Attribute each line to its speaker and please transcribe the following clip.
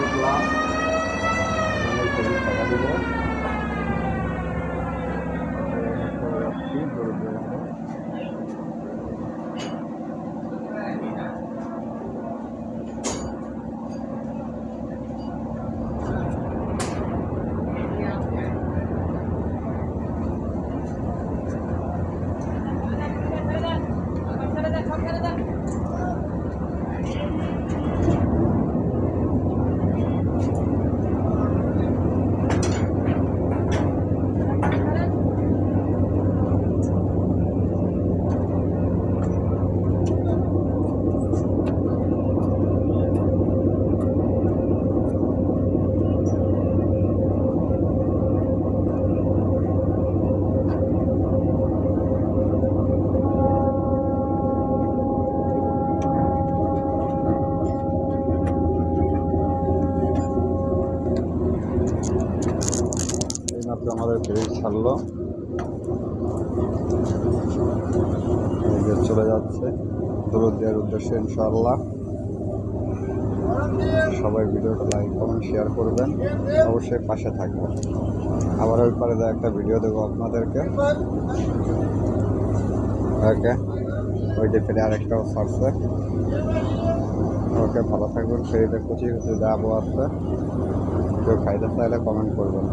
Speaker 1: উঠলাম, ছবি টাকা দিব যাচ্ছি দূরে এইমাত্র আমাদের ব্রিজ ছাড়লো, চলে যাচ্ছে দূরদের উদ্দেশ্যে ইনশাআল্লাহ। সবাই ভিডিওটা লাইক কমেন্ট শেয়ার করবেন, অবশ্যই পাশে থাকবেন। আবার ওই পারে একটা ভিডিও দেবো আপনাদেরকে। ওকে, ওই যে ফেরে আরেকটাও ছাড়ছে। ওকে, ভালো থাকবেন। ফেরিতে কুচি কুচি যাবো আসছে, কেউ খাইতে চাইলে কমেন্ট করবেন।